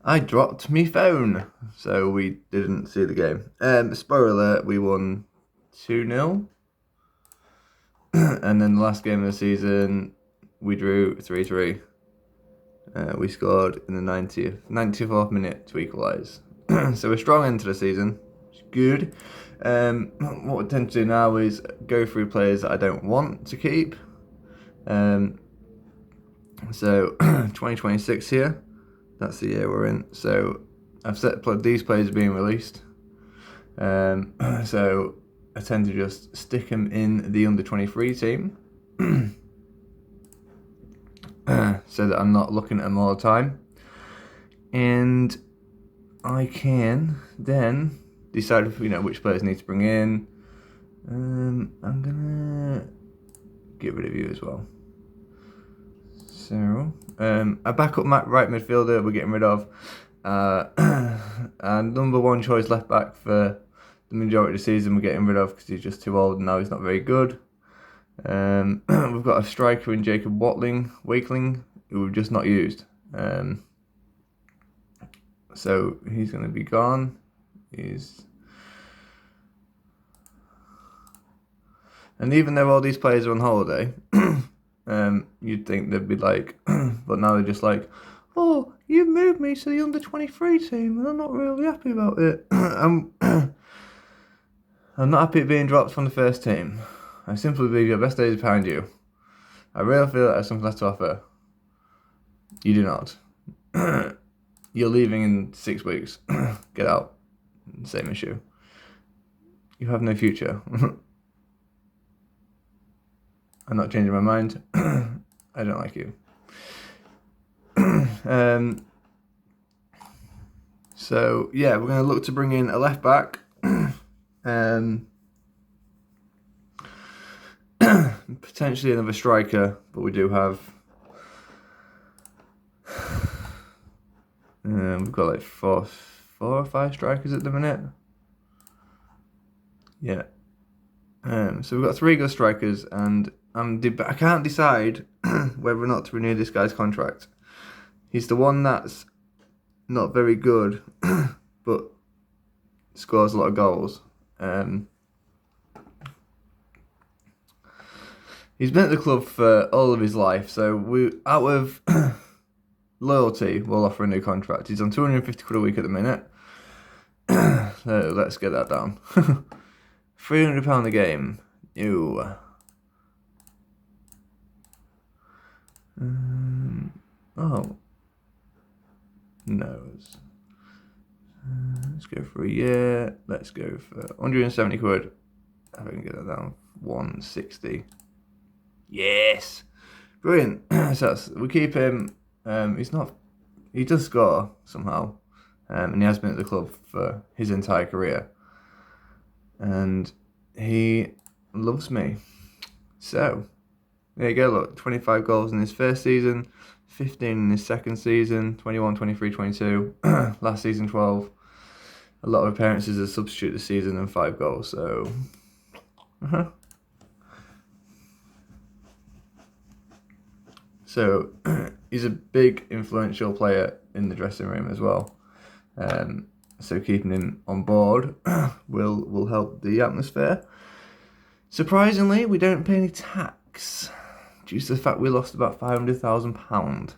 I dropped my phone, so we didn't see the game. Spoiler alert, we won 2-0. And then the last game of the season, we drew 3-3. We scored in the 94th minute to equalise. So a strong end to the season. It's good. What we tend to do now is go through players that I don't want to keep. So 2026 here. That's the year we're in. So I've set these players being released. So I tend to just stick them in the under 23 team. So that I'm not looking at them all the time. And I can then decide if, which players need to bring in. I'm gonna get rid of you as well. So a backup right midfielder we're getting rid of. And number one choice left back for the majority of the season we're getting rid of because he's just too old and now he's not very good. We've got a striker in Jacob Wakeling, who we've just not used. So he's going to be gone. And even though all these players are on holiday, you'd think they'd be like, but now they're just like, oh, you've moved me to the under 23 team, and I'm not really happy about it. I'm not happy at being dropped from the first team. I simply believe your best days are behind you. I really feel that I have something left to offer. You do not. You're leaving in 6 weeks. Get out. Same issue. You have no future. I'm not changing my mind. I don't like you. So yeah, we're going to look to bring in a left back. Potentially another striker, but we do have. We've got like four or five strikers at the minute. Yeah. So we've got 3 good strikers, and I can't decide whether or not to renew this guy's contract. He's the one that's not very good, but scores a lot of goals. He's been at the club for all of his life, so out of loyalty, we'll offer a new contract. He's on £250 a week at the minute. So let's get that down. £300 a game. Ew. Oh. No. Let's go for a year. Let's go for £170. I can get that down. 160. Yes. Brilliant. So we keep him. He does score somehow. And he has been at the club for his entire career. And he loves me. So, there you go, look, 25 goals in his first season, 15 in his second season, 21, 23, 22, last season 12. A lot of appearances as a substitute this season and 5 goals, so... So, he's a big, influential player in the dressing room as well. So keeping him on board will help the atmosphere. Surprisingly, we don't pay any tax due to the fact we lost about £500,000.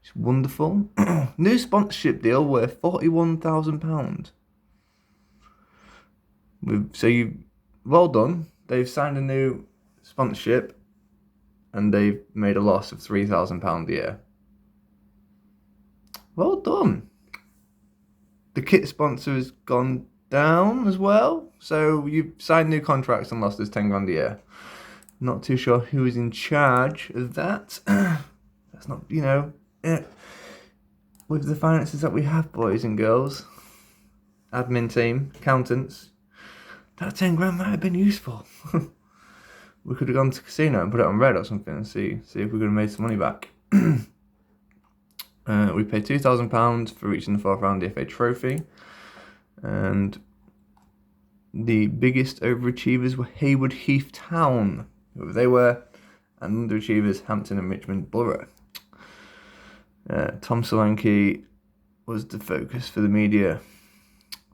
It's wonderful. New sponsorship deal worth £41,000. Well done. They've signed a new sponsorship and they've made a loss of £3,000 a year. Well done. The kit sponsor has gone down as well. So you've signed new contracts and lost us 10 grand a year. Not too sure who is in charge of that. That's not, with the finances that we have, boys and girls, admin team, accountants, that 10 grand might have been useful. We could have gone to the casino and put it on red or something and see if we could have made some money back. We paid £2,000 for reaching the 4th round of the FA Trophy. And the biggest overachievers were Haywood Heath Town, whoever they were, and underachievers Hampton and Richmond Borough. Tom Solanke was the focus for the media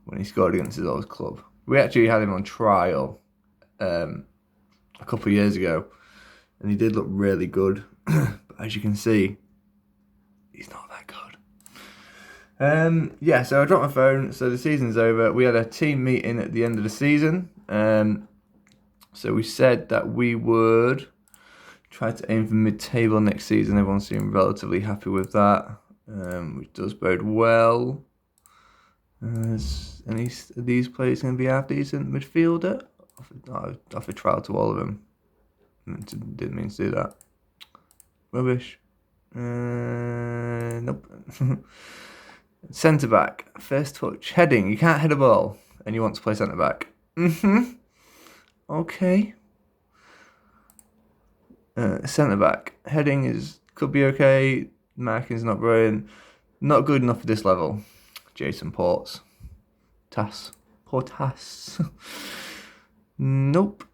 when he scored against his old club. We actually had him on trial a couple of years ago, and he did look really good. But as you can see, he's not that good. Yeah, so I dropped my phone. So the season's over. We had a team meeting at the end of the season. So we said that we would try to aim for mid-table next season. Everyone seemed relatively happy with that, which does bode well. Is any of these players going to be half-decent midfielder? Offer trial to all of them. Didn't mean to do that. Rubbish. Nope. Centre back, first touch, heading. You can't head a ball, and you want to play centre back. Okay. Centre back, heading could be okay. Marking's not brilliant. Not good enough for this level. Jason Portas. Nope.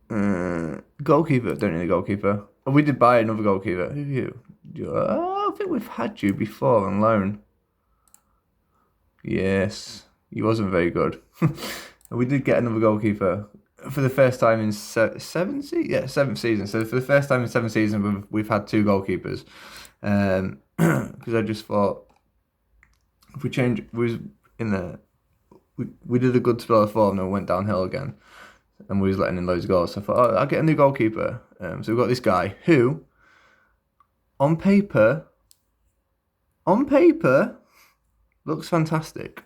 Goalkeeper, don't need a goalkeeper. We did buy another goalkeeper. Who are you? I think we've had you before on loan. Yes, he wasn't very good. We did get another goalkeeper for the first time in seventh season. So for the first time in 7 seasons, we've had 2 goalkeepers. Because I just thought if we change, we did a good spell of form and then went downhill again, and we was letting in loads of goals. So I thought, I'll get a new goalkeeper. So we've got this guy who, on paper, looks fantastic.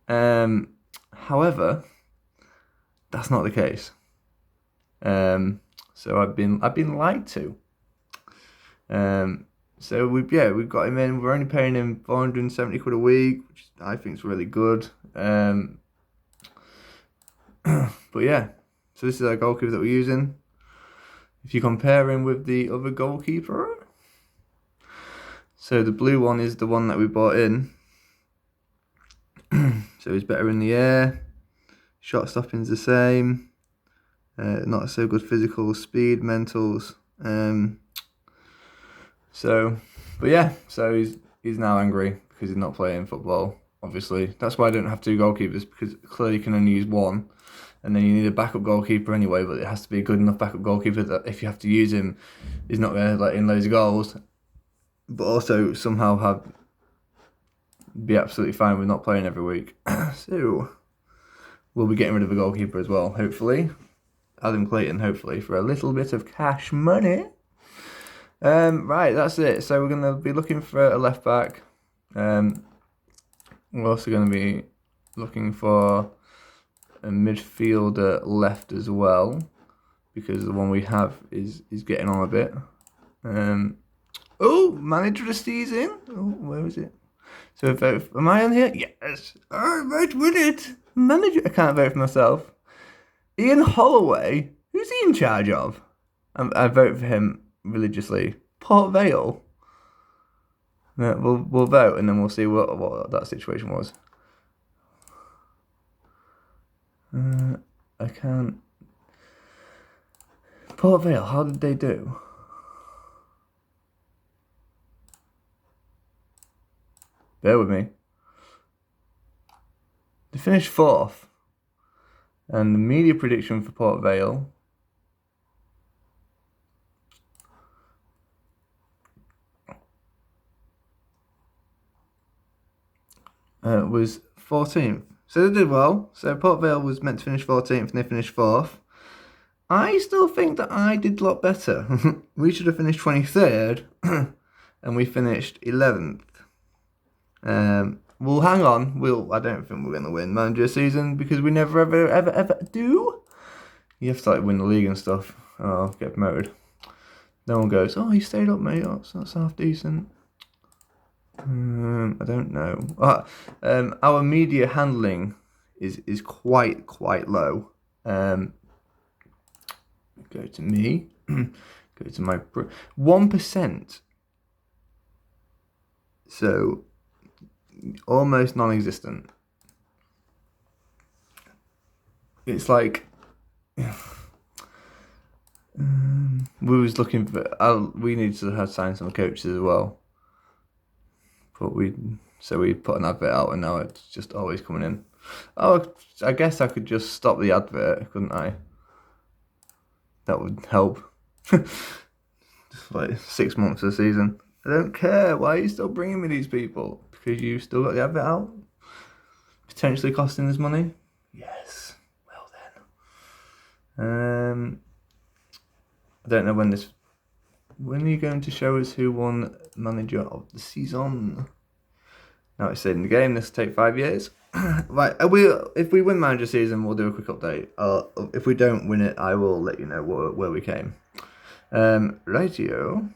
However, that's not the case. So I've been lied to. So we've got him in. We're only paying him 470 quid a week, which I think is really good. But yeah, so this is our goalkeeper that we're using. If you compare him with the other goalkeeper, so the blue one is the one that we bought in. So he's better in the air. Shot stopping's the same. Not so good physical, speed, mentals. So he's now angry because he's not playing football. Obviously, that's why I don't have 2 goalkeepers, because clearly you can only use one, and then you need a backup goalkeeper anyway. But it has to be a good enough backup goalkeeper that if you have to use him, he's not going to let in loads of goals, but also somehow be absolutely fine with not playing every week. So we'll be getting rid of a goalkeeper as well, hopefully. Adam Clayton, hopefully, for a little bit of cash money. Right, that's it. So we're going to be looking for a left back. We're also going to be looking for a midfielder left as well, because the one we have is getting on a bit. Manager of the season. Oh, where is it? So am I on here? Yes. I might win it. Manager. I can't vote for myself. Ian Holloway. Who's he in charge of? I vote for him religiously. Port Vale. Yeah, we'll vote and then we'll see what that situation was. I can't. Port Vale. How did they do? Bear with me. They finished 4th. And the media prediction for Port Vale was 14th. So they did well. So Port Vale was meant to finish 14th and they finished 4th. I still think that I did a lot better. We should have finished 23rd and we finished 11th. Well, hang on. I don't think we're going to win manager season because we never, ever do. You have to win the league and stuff. Oh, get promoted. No one goes, oh, you stayed up, mate. Oh, that's half decent. I don't know. Our media handling is quite low. Go to me. Go to my 1%. So almost non-existent. It's like we was looking for. We need to have signed some coaches as well. But we put an advert out, and now it's just always coming in. Oh, I guess I could just stop the advert, couldn't I? That would help. Just like 6 months of the season. I don't care. Why are you still bringing me these people? Because you still got the advert out? Potentially costing us money? Yes. Well then. I don't know when are you going to show us who won manager of the season? Now it's in the game. This will take 5 years. Right. If we win manager season, we'll do a quick update. If we don't win it, I will let you know where we came. Rightio.